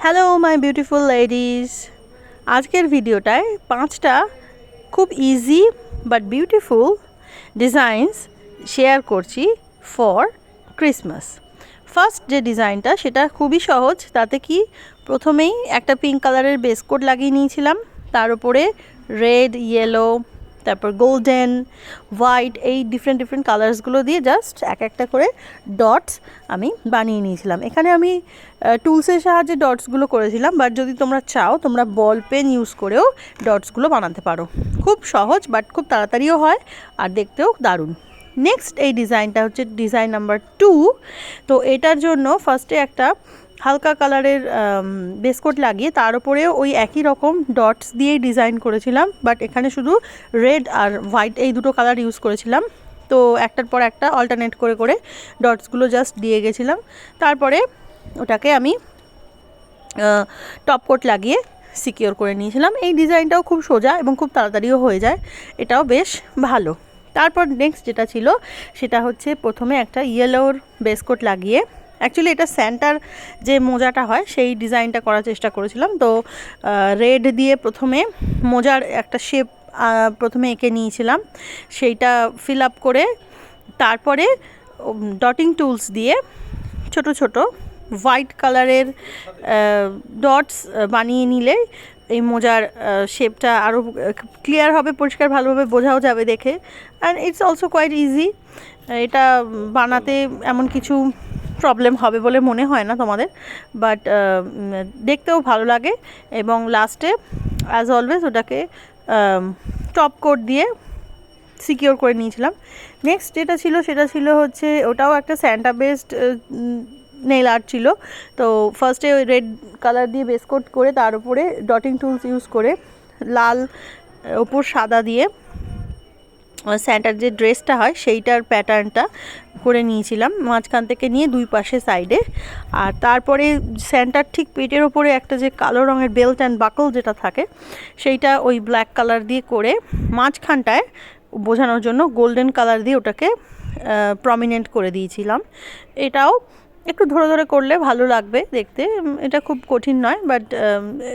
Hello my beautiful ladies, আজকের ভিডিওটায় 5টা খুব easy but beautiful designs share করছি ফর ক্রিসমাস। ফার্স্ট যে ডিজাইনটা সেটা খুবই সহজ। তাতে কি প্রথমেই একটা পিঙ্ক কালারের বেস কোট লাগিয়ে নিয়েছিলাম, তার উপরে রেড, ইয়েলো, তারপর গোল্ডেন, হোয়াইট, এই ডিফারেন্ট কালার্সগুলো দিয়ে জাস্ট একটা করে ডটস আমি বানিয়ে নিয়েছিলাম। এখানে আমি টুলসের সাহায্যে ডটসগুলো করেছিলাম, বাট যদি তোমরা চাও তোমরা বল পেন ইউজ করেও ডটসগুলো বানাতে পারো। খুব সহজ বাট খুব তাড়াতাড়িও হয় আর দেখতেও দারুণ। নেক্সট এই ডিজাইনটা হচ্ছে ডিজাইন নাম্বার 2। তো এটার জন্য ফার্স্টে একটা হালকা কালারের বেসকোট লাগিয়ে তার উপরেও ওই একই রকম ডটস দিয়েই ডিজাইন করেছিলাম, বাট এখানে শুধু রেড আর হোয়াইট এই দুটো কালার ইউজ করেছিলাম। তো একটার পর একটা অল্টারনেট করে করে ডটসগুলো জাস্ট দিয়ে গেছিলাম। তারপরে ওটাকে আমি টপ কোট লাগিয়ে সিকিওর করে নিয়েছিলাম। এই ডিজাইনটাও খুব সোজা এবং খুব তাড়াতাড়িও হয়ে যায়, এটাও বেশ ভালো। তারপর নেক্সট যেটা ছিল সেটা হচ্ছে প্রথমে একটা ইয়েলোর বেসকোট লাগিয়ে, অ্যাকচুয়ালি এটা স্যান্টার যে মোজাটা হয় সেই ডিজাইনটা করার চেষ্টা করেছিলাম। তো রেড দিয়ে প্রথমে মোজার একটা শেপ প্রথমে এঁকে নিয়েছিলাম, সেইটা ফিল আপ করে তারপরে ডটিং টুলস দিয়ে ছোট ছোট হোয়াইট কালারের ডটস বানিয়ে নিলে এই মোজার শেপটা আরও ক্লিয়ার হবে, পরিষ্কার ভালোভাবে বোঝাও যাবে দেখে। And it's also quite easy. এটা বানাতে এমন কিছু প্রবলেম হবে বলে মনে হয় না তোমাদের, বাট দেখতেও ভালো লাগে। এবং লাস্টে অ্যাজ অলওয়েজ ওটাকে টপ কোট দিয়ে সিকিওর করে নিয়েছিলাম। নেক্সট যেটা ছিল সেটা ছিল হচ্ছে ওটাও একটা স্যান্টা বেসড নেল আর্ট ছিল। তো ফার্স্টে ওই রেড কালার দিয়ে বেস কোট করে তার উপরে ডটিং টুলস ইউজ করে লাল ওপর সাদা দিয়ে স্যান্টার যে ড্রেসটা হয় সেইটার প্যাটার্নটা করে নিয়েছিলাম, মাঝখান থেকে নিয়ে দুই পাশে সাইডে। আর তারপরে স্যান্টার ঠিক পেটের ওপরে একটা যে কালো রঙের বেল্ট অ্যান্ড বাকল যেটা থাকে সেইটা ওই ব্ল্যাক কালার দিয়ে করে মাঝখানটায় বোঝানোর জন্য গোল্ডেন কালার দিয়ে ওটাকে প্রমিনেন্ট করে দিয়েছিলাম। এটাও একটু ধরে ধরে করলে ভালো লাগবে দেখতে, এটা খুব কঠিন নয়, but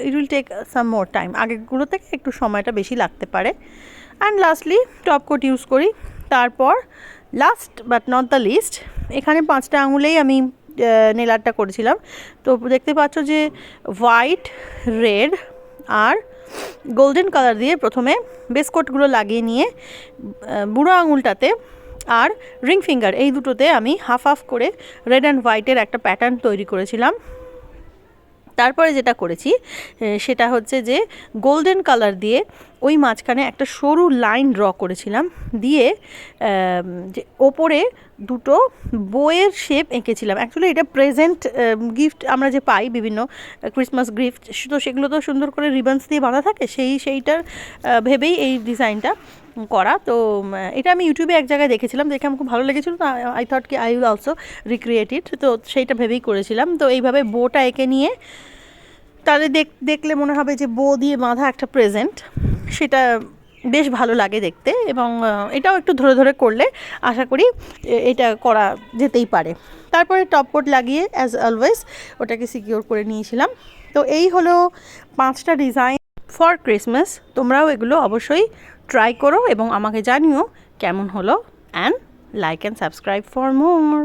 it will take some more time, আগেরগুলো থেকে একটু সময়টা বেশি লাগতে পারে। And lastly top coat use করি। তারপর last but not the least, এখানে 5টা আঙুলেই আমি নেল আর্টটা করেছিলাম। তো দেখতে পাচ্ছ যে হোয়াইট, রেড আর গোল্ডেন কালার দিয়ে প্রথমে বেসকোটগুলো লাগিয়ে নিয়ে বুড়ো আঙুলটাতে আর রিং ফিঙ্গার এই দুটোতে আমি হাফ হাফ করে রেড অ্যান্ড হোয়াইটের একটা প্যাটার্ন তৈরি করেছিলাম। তারপরে যেটা করেছি সেটা হচ্ছে যে গোল্ডেন কালার দিয়ে ওই মাঝখানে একটা সরু লাইন ড্র করেছিলাম, দিয়ে যে ওপরে দুটো বইয়ের শেপ এঁকেছিলাম। অ্যাকচুয়ালি এটা প্রেজেন্ট গিফট আমরা যে পাই বিভিন্ন ক্রিসমাস গিফট, তো সেগুলো তো সুন্দর করে রিবনস দিয়ে বাঁধা থাকে, সেইটার ভেবেই এই ডিজাইনটা করা। তো এটা আমি ইউটিউবে এক জায়গায় দেখেছিলাম, দেখে আমার খুব ভালো লেগেছিলো। তো আই থট কি আই উইল অলসো রিক্রিয়েট ইট, তো সেইটা ভেবেই করেছিলাম। তো এইভাবে বোটা এঁকে নিয়ে তাহলে দেখলে মনে হবে যে বো দিয়ে বাঁধা একটা প্রেজেন্ট, সেটা বেশ ভালো লাগে দেখতে। এবং এটাও একটু ধরে ধরে করলে আশা করি এটা করা যেতেই পারে। তারপরে টপ কোট লাগিয়ে অ্যাজ অলওয়েজ ওটাকে সিকিওর করে নিয়েছিলাম। তো এই হলো 5টা ডিজাইন ফর ক্রিসমাস। তোমরাও এগুলো অবশ্যই ট্রাই করো এবং আমাকে জানিও কেমন হলো। And like and subscribe for more.